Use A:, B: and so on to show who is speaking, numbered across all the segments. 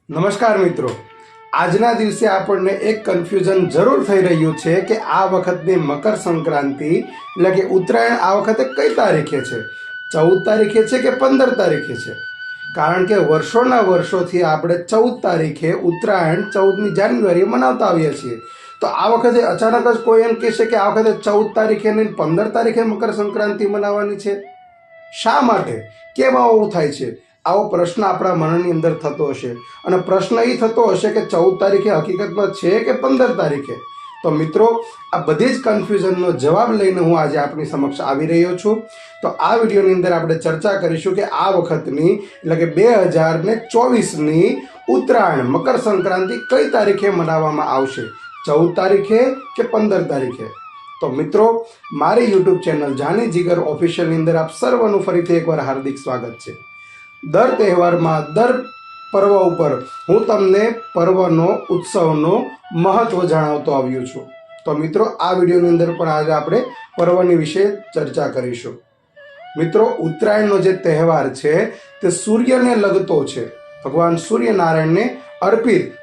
A: નમસ્કાર મિત્રો, આજના દિવસે આપણને એક કન્ફ્યુઝન જરૂર થઈ રહ્યું છે કે આ વખતની મકર સંક્રાંતિ એટલે કે ઉત્તરાયણ આ વખતે કઈ તારીખે છે? 14 તારીખે છે કે 15 તારીખે છે? કારણ કે વર્ષોના વર્ષોથી આપણે 14 તારીખે ઉત્તરાયણ 14મી જાન્યુઆરી મનાવતા આવીએ છીએ. તો આ વખતે અચાનક જ કોઈ એમ કહેશે કે આ વખતે 14 તારીખે નહીં 15 તારીખે મકર સંક્રાંતિ મનાવવાની છે. શા માટે? કેમ આવું થાય છે? આવો પ્રશ્ન આપણા મનની અંદર થતો હશે અને પ્રશ્ન એ થતો હશે કે 14 તારીખે હકીકતમાં છે કે 15 તારીખે. તો મિત્રો, આ બધી જ કન્ફ્યુઝનનો જવાબ લઈને હું આજે આપની સમક્ષ આવી રહ્યો છું. તો આ વિડીયોની અંદર આપણે ચર્ચા કરીશું કે આ વખતની એટલે કે 2024ની ઉત્તરાયણ મકર સંક્રાંતિ કઈ તારીખે મનાવવામાં આવશે, 14 તારીખે કે 15 તારીખે. તો મિત્રો, મારી યુટ્યુબ ચેનલ જાની જીગર ઓફિશિયલની અંદર આપ સર્વનું ફરીથી એકવાર હાર્દિક સ્વાગત છે. દર તહેવારમાં દર પર્વ ઉપર હું તમને પર્વનો ઉત્સવનો મહત્વ જણાવતો આવ્યો છું. તો મિત્રો, આ વિડીયોની અંદર પણ આજે આપણે પર્વની વિશે ચર્ચા કરીશું. મિત્રો, ઉત્તરાયણનો જે તહેવાર છે તે સૂર્યને લગતો છે, ભગવાન સૂર્યનારાયણને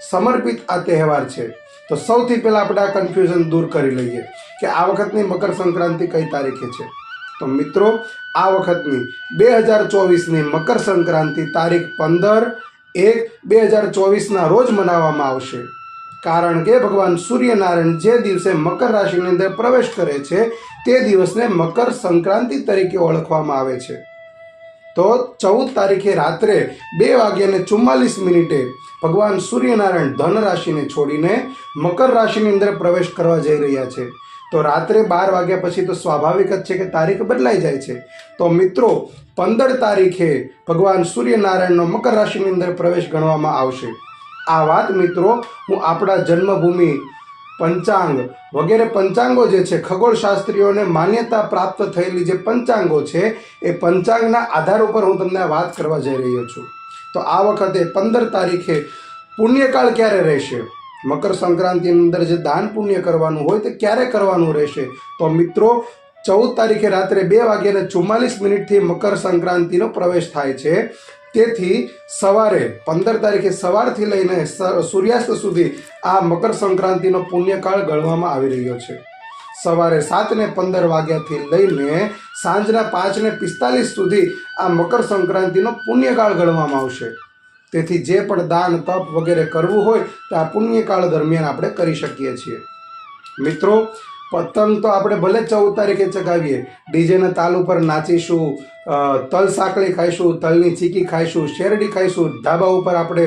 A: સમર્પિત આ તહેવાર છે. તો સૌથી પહેલાં આપણે આ કન્ફ્યુઝન દૂર કરી લઈએ કે આ વખતની મકર સંક્રાંતિ કઈ તારીખે છે. તો મિત્રો, આ વખતની 2024ની મકર સંક્રાંતિ તારીખ 15/1/2024ના રોજ મનાવવામાં આવશે. કારણ કે ભગવાન સૂર્યનારાયણ જે દિવસે મકર રાશિની અંદર પ્રવેશ કરે છે તે દિવસને મકર સંક્રાંતિ તરીકે ઓળખવામાં આવે છે. તો 14 તારીખે રાત્રે 2:44 ભગવાન સૂર્યનારાયણ ધન રાશિને છોડીને મકર રાશિની અંદર પ્રવેશ કરવા જઈ રહ્યા છે. તો રાત્રે 12 વાગ્યા પછી તો સ્વાભાવિક જ છે કે તારીખ બદલાઈ જાય છે. તો મિત્રો, 15 તારીખે ભગવાન સૂર્યનારાયણનો મકર રાશિની અંદર પ્રવેશ ગણવામાં આવશે. આ વાત મિત્રો હું આપણા જન્મભૂમિ પંચાંગ વગેરે પંચાંગો જે છે, ખગોળશાસ્ત્રીઓને માન્યતા પ્રાપ્ત થયેલી જે પંચાંગો છે એ પંચાંગના આધાર ઉપર હું તમને વાત કરવા જઈ રહ્યો છું. તો આ વખતે 15 તારીખે પુણ્યકાળ ક્યારે રહેશે? મકર સંક્રાંતિની અંદર જે દાન પુણ્ય કરવાનું હોય તે ક્યારે કરવાનું રહેશે? તો મિત્રો, 14 તારીખે રાત્રે 2:44 મકર સંક્રાંતિનો પ્રવેશ થાય છે. તેથી સવારે 15 તારીખે સવારથી લઈને સૂર્યાસ્ત સુધી આ મકર સંક્રાંતિનો પુણ્યકાળ ગણવામાં આવી રહ્યો છે. સવારે 7:15 વાગ્યાથી લઈને સાંજના 5:45 સુધી આ મકર સંક્રાંતિનો પુણ્યકાળ ગણવામાં આવશે. તેથી જે પણ દાન તપ વગેરે કરવું હોય તો આ પુણ્યકાળ દરમિયાન આપણે કરી શકીએ છીએ. મિત્રો, પતંગ તો આપણે ભલે 14 તારીખે ચગાવીએ, ડીજેના તાલ ઉપર નાચીશું, તલ સાંકળી ખાઈશું, તલની ચીકી ખાઈશું, શેરડી ખાઈશું, ધાબા ઉપર આપણે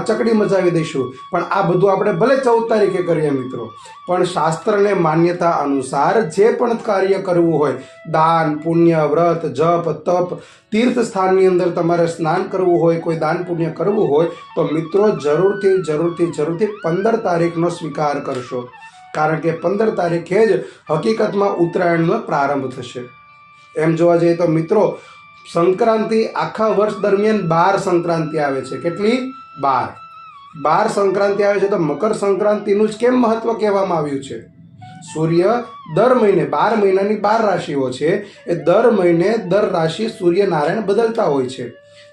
A: ચકડી મચાવી દઈશું, પણ આ બધું આપણે ભલે 14 તારીખે કરીએ મિત્રો, પણ શાસ્ત્રને માન્યતા અનુસાર જે પણ કાર્ય કરવું હોય, દાન પુણ્ય વ્રત જપ તપ, તીર્થ સ્થાનની અંદર તમારે સ્નાન કરવું હોય, કોઈ દાન પુણ્ય કરવું હોય તો મિત્રો જરૂરથી 15 તારીખનો સ્વીકાર કરશો. કારણ કે 15 તારીખે જ હકીકતમાં ઉત્તરાયણનો પ્રારંભ થશે. એમ જોવા જઈએ તો મિત્રો, સંક્રાંતિ આખા વર્ષ દરમિયાન 12 સંક્રાંતિ આવે છે. કેટલી? 12 સંક્રાંતિ આવે છે. તો મકર સંક્રાંતિનું જ કેમ મહત્વ કહેવામાં આવ્યું છે? સૂર્ય દર મહિને 12 મહિનાની 12 રાશિઓ છે, એ દર મહિને દર રાશિ સૂર્યનારાયણ બદલતા હોય છે.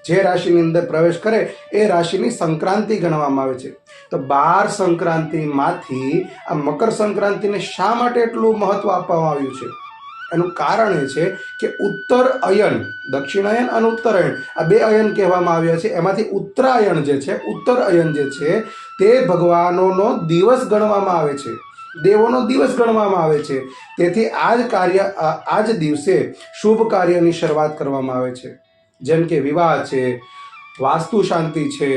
A: જે રાશિની અંદર પ્રવેશ કરે એ રાશિની સંક્રાંતિ ગણવામાં આવે છે. તો 12 સંક્રાંતિમાંથી આ મકર સંક્રાંતિને શા માટે એટલું મહત્વ આપવામાં આવ્યું છે? એનું કારણ એ છે કે ઉત્તર અયન, દક્ષિણાયન અને ઉત્તરાયણ, આ 2 અયન કહેવામાં આવ્યા છે. એમાંથી ઉત્તરાયણ જે છે, ઉત્તર અયન જે છે તે ભગવાનોનો દિવસ ગણવામાં આવે છે, દેવોનો દિવસ ગણવામાં આવે છે. તેથી આ જ દિવસે શુભ કાર્યની શરૂઆત કરવામાં આવે છે. જેમ કે વિવાહ છે, વાસ્તુ શાંતિ છે,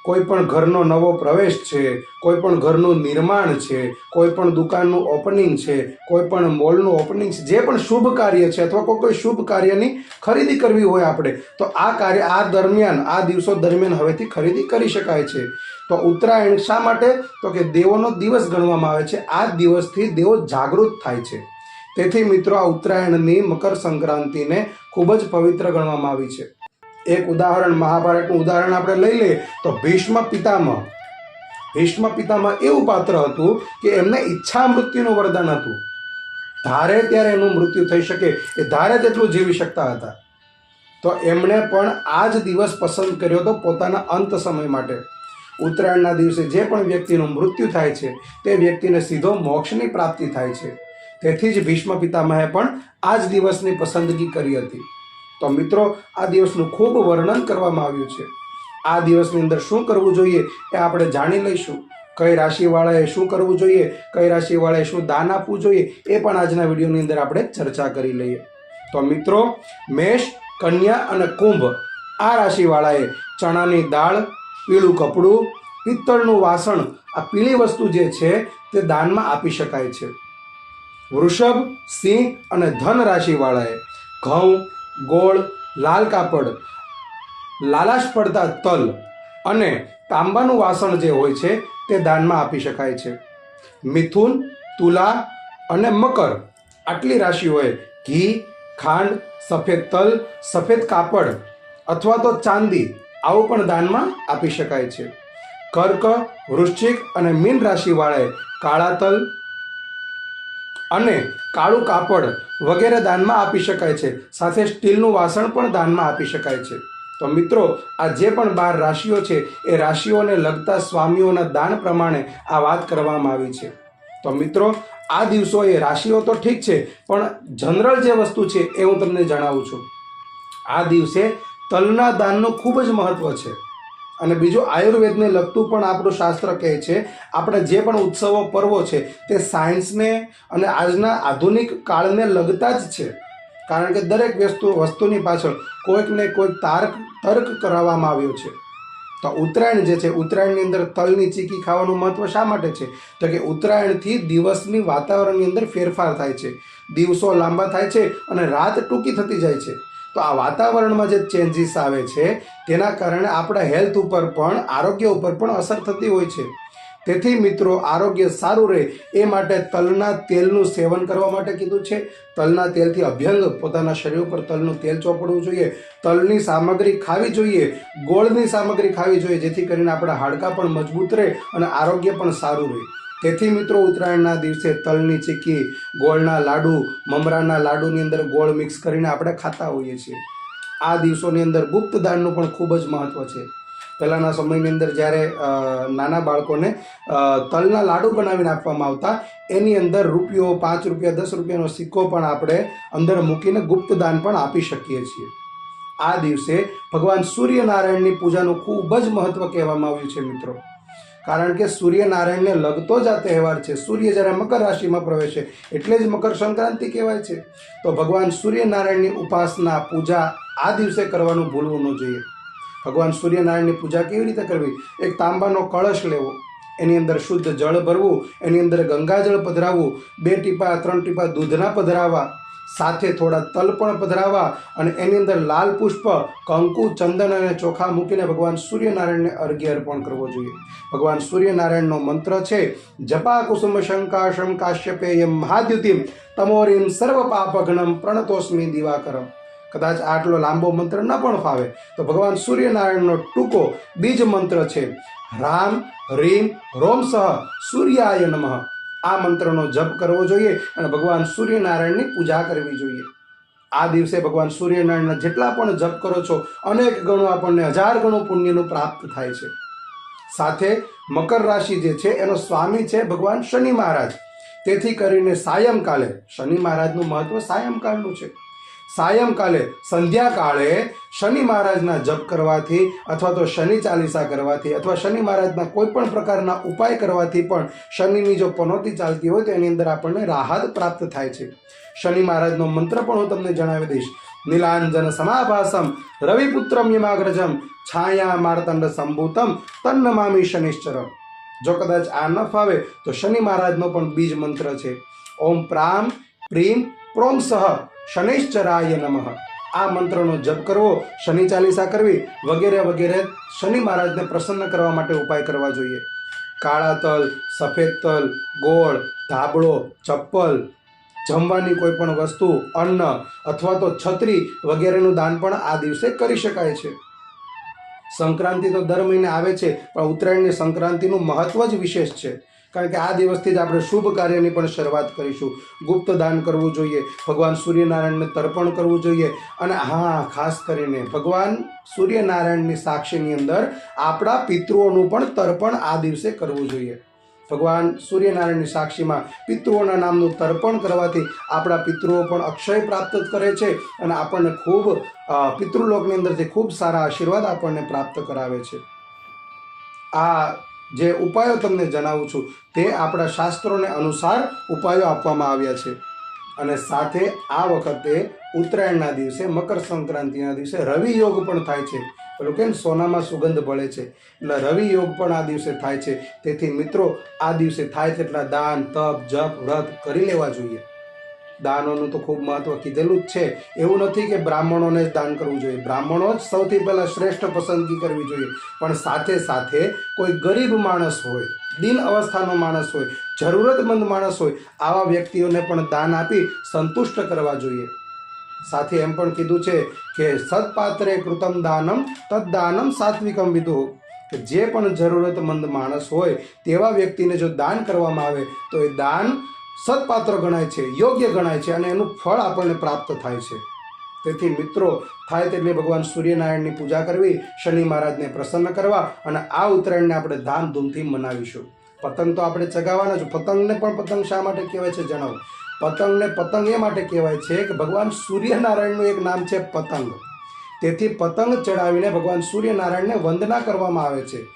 A: કોઈ પણ ઘરનો નવો પ્રવેશ છે, કોઈ પણ ઘરનું નિર્માણ છે, કોઈ પણ દુકાનનું ઓપનિંગ છે, કોઈ પણ મોલનું ઓપનિંગ છે, જે પણ શુભ કાર્ય છે અથવા કોઈ શુભ કાર્યની ખરીદી કરવી હોય આપણે, તો આ કાર્ય આ દિવસો દરમિયાન હવેથી ખરીદી કરી શકાય છે. તો ઉત્તરાયણ શા માટે? તો કે દેવોનો દિવસ ગણવામાં આવે છે. આ દિવસથી દેવો જાગૃત થાય છે. તેથી મિત્રો, આ ઉત્તરાયણની મકર સંક્રાંતિને ખૂબ જ પવિત્ર ગણવામાં આવી છે. એક ઉદાહરણ, મહાભારતનું ઉદાહરણ આપણે લઈ લઈએ તો ભીષ્મ પિતામહ એવું પાત્ર હતું કે એમને ઈચ્છા મૃત્યુનું વરદાન હતું. ધારે ત્યારે એનું મૃત્યુ થઈ શકે, એ ધારે તેટલું જીવી શકતા હતા. તો એમણે પણ આ જ દિવસ પસંદ કર્યો હતો પોતાના અંત સમય માટે. ઉત્તરાયણના દિવસે જે પણ વ્યક્તિનું મૃત્યુ થાય છે તે વ્યક્તિને સીધો મોક્ષની પ્રાપ્તિ થાય છે. તેથી જ ભીષ્મ પિતામહે પણ આ જ દિવસની પસંદગી કરી હતી. તો મિત્રો, આ દિવસનું ખૂબ વર્ણન કરવામાં આવ્યું છે. આ દિવસની અંદર શું કરવું જોઈએ એ આપણે જાણી લઈશું. કઈ રાશિવાળાએ શું કરવું જોઈએ, કઈ રાશિવાળાએ શું દાન આપવું જોઈએ, એ પણ આજના વિડીયોની અંદર આપણે ચર્ચા કરી લઈએ. તો મિત્રો, મેષ, કન્યા અને કુંભ આ રાશિવાળાએ ચણાની દાળ, પીળું કપડું, પિત્તળનું વાસણ, આ પીળી વસ્તુ જે છે તે દાનમાં આપી શકાય છે. વૃષભ, સિંહ અને ધન રાશિવાળાએ ઘઉં, ગોળ, લાલ કાપડ, લાલાશ પડતા તલ અને તાંબાનું વાસણ જે હોય છે તે દાનમાં આપી શકાય છે. મિથુન, તુલા અને મકર આટલી રાશિઓએ ઘી, ખાંડ, સફેદ તલ, સફેદ કાપડ અથવા તો ચાંદી આવું પણ દાનમાં આપી શકાય છે. કર્ક, વૃશ્ચિક અને મીન રાશિવાળાએ કાળા તલ અને કાળું કાપડ વગેરે દાનમાં આપી શકાય છે. સાથે સ્ટીલનું વાસણ પણ દાનમાં આપી શકાય છે. તો મિત્રો, આ જે પણ 12 રાશિઓ છે એ રાશિઓને લગતા સ્વામીઓના દાન પ્રમાણે આ વાત કરવામાં આવી છે. તો મિત્રો, આ દિવસોએ રાશિઓ તો ઠીક છે, પણ જનરલ જે વસ્તુ છે એ હું તમને જણાવું છું. આ દિવસે તલના દાનનું ખૂબ જ મહત્વ છે. અને બીજું, આયુર્વેદને લગતું પણ આપણું શાસ્ત્ર કહે છે, આપણે જે પણ ઉત્સવો પર્વો છે તે સાયન્સને અને આજના આધુનિક કાળને લગતા જ છે. કારણ કે દરેક વસ્તુની પાછળ કોઈક ને કોઈક તર્ક કરાવવામાં આવ્યો છે. તો ઉત્તરાયણ જે છે, ઉત્તરાયણની અંદર તલની ચીકી ખાવાનું મહત્વ શા માટે છે? તો કે ઉત્તરાયણથી દિવસની વાતાવરણની અંદર ફેરફાર થાય છે, દિવસો લાંબા થાય છે અને રાત ટૂંકી થતી જાય છે. તો આ વાતાવરણમાં જે ચેન્જીસ આવે છે તેના કારણે આપણા હેલ્થ ઉપર પણ, આરોગ્ય ઉપર પણ અસર થતી હોય છે. તેથી મિત્રો, આરોગ્ય સારું રહે એ માટે તલના તેલનું સેવન કરવા માટે કીધું છે. તલના તેલથી અભ્યંગ પોતાના શરીર ઉપર તલનું તેલ ચોપડવું જોઈએ. તલની સામગ્રી ખાવી જોઈએ, ગોળની સામગ્રી ખાવી જોઈએ, જેથી કરીને આપણા હાડકાં પણ મજબૂત રહે અને આરોગ્ય પણ સારું રહે. તેથી મિત્રો, ઉત્તરાયણના દિવસે તલની ચીક્કી, ગોળના લાડુ, મમરાના લાડુની અંદર ગોળ મિક્સ કરીને આપણે ખાતા હોઈએ છીએ. આ દિવસોની અંદર ગુપ્ત દાનનું પણ ખૂબ જ મહત્વ છે. પહેલાંના સમયની અંદર જ્યારે નાના બાળકોને તલના લાડુ બનાવીને આપવામાં આવતા, એની અંદર રૂપિયો, 5 રૂપિયા, 10 રૂપિયાનો સિક્કો પણ આપણે અંદર મૂકીને ગુપ્ત દાન પણ આપી શકીએ છીએ. આ દિવસે ભગવાન સૂર્યનારાયણની પૂજાનું ખૂબ જ મહત્વ કહેવામાં આવ્યું છે મિત્રો. કારણ કે સૂર્યનારાયણને લગતો જ આ તહેવાર છે. સૂર્ય જ્યારે મકર રાશિમાં પ્રવેશે એટલે જ મકર સંક્રાંતિ કહેવાય છે. તો ભગવાન સૂર્યનારાયણની ઉપાસના, પૂજા આ દિવસે કરવાનું ભૂલવું ન જોઈએ. ભગવાન સૂર્યનારાયણની પૂજા કેવી રીતે કરવી? એક તાંબાનો કળશ લેવો, એની અંદર શુદ્ધ જળ ભરવું, એની અંદર ગંગાજળ પધરાવવું, 2 ટીપા 3 ટીપા દૂધના પધરાવવા, સાથે થોડા તલ પણ પધરાવવા અને એની અંદર લાલ પુષ્પ, કંકુ, ચંદન અને ચોખા મૂકીને ભગવાન સૂર્યનારાયણને અર્ઘ્ય અર્પણ કરવો જોઈએ. ભગવાન સૂર્યનારાયણનો મંત્ર છે, જપા કુસુમ શંકાશમ કાશ્યપેયમ મહાદ્યુતિમ તમોરીમ સર્વ પાપઘ્નમ પ્રણતોસ્મી દિવાકરમ. કદાચ આટલો લાંબો મંત્ર ન પણ ફાવે તો ભગવાન સૂર્યનારાયણનો ટૂંકો બીજ મંત્ર છે, રામ હ્રીમ રોમ સહ સૂર્યાય નમઃ. આ મંત્રનો જપ કરવો જોઈએ અને ભગવાન સૂર્યનારાયણની પૂજા કરવી જોઈએ. આ દિવસે ભગવાન સૂર્યનારાયણના જેટલા પણ જપ કરો છો, અનેક ગણું આપણને 1000 ગણું પુણ્યનું પ્રાપ્ત થાય છે. સાથે મકર રાશિ જે છે એનો સ્વામી છે ભગવાન શનિ મહારાજ. તેથી કરીને સાયંકાલે, શનિ મહારાજનું મહત્વ સાયંકાળનું છે. સાયંકાલે, સંધ્યાકાળે શનિ મહારાજના જપ કરવાથી અથવા તો શનિ ચાલીસા કરવાથી અથવા શનિ મહારાજના કોઈ પણ પ્રકારના ઉપાય કરવાથી પણ શનિની જો પનોતી ચાલતી હોય તો એની અંદર આપણને રાહત પ્રાપ્ત થાય છે. શનિ મહારાજનો મંત્ર પણ હું તમને જણાવી દઈશ. નીલાંજન સમાભાસમ રવિપુત્રમ યમાગ્રજમ છાયા માર્તંડ સંભૂતમ તન્નમામી શનિશ્ચરમ. જો કદાચ આ ન ફાવે તો શનિ મહારાજનો પણ બીજ મંત્ર છે, ઓમ પ્રામ પ્રીમ પ્રોમ સહ શનિશ્ચરાય નમઃ. આ મંત્રનો જપ કરવો, શનિ ચાલીસા કરવી વગેરે વગેરે શનિ મહારાજને પ્રસન્ન કરવા માટે ઉપાય કરવા જોઈએ. કાળા તલ, સફેદ તલ, ગોળ, ધાબળો, ચપ્પલ, જમવાની કોઈ પણ વસ્તુ, અન્ન અથવા તો છત્રી વગેરેનું દાન પણ આ દિવસે કરી શકાય છે. સંક્રાંતિ તો દર મહિને આવે છે, પણ ઉત્તરાયણની સંક્રાંતિનું મહત્વ જ વિશેષ છે, કારણ કે આ દિવસથી જ આપણે શુભ કાર્યની પણ શરૂઆત કરીશું. ગુપ્ત દાન કરવું જોઈએ, ભગવાન સૂર્યનારાયણને તર્પણ કરવું જોઈએ, અને હા, ખાસ કરીને ભગવાન સૂર્યનારાયણની સાક્ષીની અંદર આપણા પિતૃઓનું પણ તર્પણ આ દિવસે કરવું જોઈએ. ભગવાન સૂર્યનારાયણની સાક્ષીમાં પિતૃઓના નામનું તર્પણ કરવાથી આપણા પિતૃઓ પણ અક્ષય પ્રાપ્ત કરે છે અને આપણને ખૂબ પિતૃલોકની અંદરથી ખૂબ સારા આશીર્વાદ આપણને પ્રાપ્ત કરાવે છે. આ જે ઉપાયો તમને જણાવું છું તે આપણા શાસ્ત્રોને અનુસાર ઉપાયો આપવામાં આવ્યા છે. અને સાથે આ વખતે ઉત્તરાયણના દિવસે, મકર સંક્રાંતિના દિવસે રવિ યોગ પણ થાય છે. પેલું કેમ સોનામાં સુગંધ ભળે છે, એટલે રવિ યોગ પણ આ દિવસે થાય છે. તેથી મિત્રો, આ દિવસે થાય તેટલા દાન, તપ, જપ, વ્રત કરી લેવા જોઈએ. દાનોનું તો ખૂબ મહત્વ કીધેલું જ છે. એવું નથી કે બ્રાહ્મણોને જ દાન કરવું જોઈએ, બ્રાહ્મણો જ સૌથી પહેલાં શ્રેષ્ઠ પસંદગી કરવી જોઈએ, પણ સાથે સાથે કોઈ ગરીબ માણસ હોય, દિન અવસ્થાનો માણસ હોય, જરૂરતમંદ માણસ હોય, આવા વ્યક્તિઓને પણ દાન આપી સંતુષ્ટ કરવા જોઈએ. સાથે એમ પણ કીધું છે કે સત્પાત્રે કૃતમ દાનમ તદ્દાનમ સાત્વિકમ વિદુઃ, કે જે પણ જરૂરતમંદ માણસ હોય તેવા વ્યક્તિને જો દાન કરવામાં આવે તો એ દાન સત્પાત્ર ગણાય છે, યોગ્ય ગણાય છે, અને એનું ફળ આપણને પ્રાપ્ત થાય છે. તેથી મિત્રો, થાય તેટલી ભગવાન સૂર્યનારાયણની પૂજા કરવી, શનિ મહારાજને પ્રસન્ન કરવા, અને આ ઉત્તરાયણને આપણે ધામધૂમથી મનાવીશું. પતંગ તો આપણે ચગાવવાના જ. પતંગને પણ પતંગ શા માટે કહેવાય છે જણાવો. પતંગને પતંગ એ માટે કહેવાય છે કે ભગવાન સૂર્યનારાયણનું એક નામ છે પતંગ. તેથી પતંગ ચડાવીને ભગવાન સૂર્યનારાયણને વંદના કરવામાં આવે છે.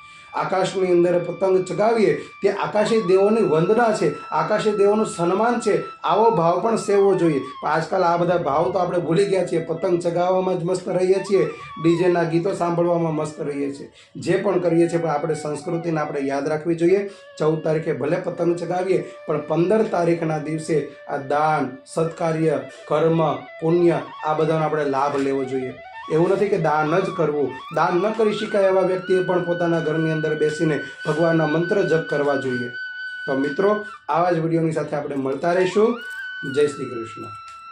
A: આકાશની અંદર પતંગ ચગાવીએ તે આકાશી દેવોની વંદના છે, આકાશી દેવોનું સન્માન છે. આવો ભાવ પણ સેવવો જોઈએ. પણ આજકાલ આ બધા ભાવ તો આપણે ભૂલી ગયા છીએ. પતંગ ચગાવવામાં જ મસ્ત રહીએ છીએ, ડીજેના ગીતો સાંભળવામાં મસ્ત રહીએ છીએ. જે પણ કરીએ છીએ, પણ આપણે સંસ્કૃતિને આપણે યાદ રાખવી જોઈએ. 14 તારીખે ભલે પતંગ ચગાવીએ, પણ 15 તારીખના દિવસે આ દાન, સત્કાર્ય, કર્મ, પુણ્ય આ બધાનો આપણે લાભ લેવો જોઈએ. એવું નથી કે દાન જ કરવું. દાન ન કરી શકાય એવા વ્યક્તિએ પણ પોતાના ઘરની અંદર બેસીને ભગવાનના મંત્ર જપ કરવા જોઈએ. તો મિત્રો, આવા જ વિડીયોની સાથે આપણે મળતા રહીશું. જય શ્રી કૃષ્ણ.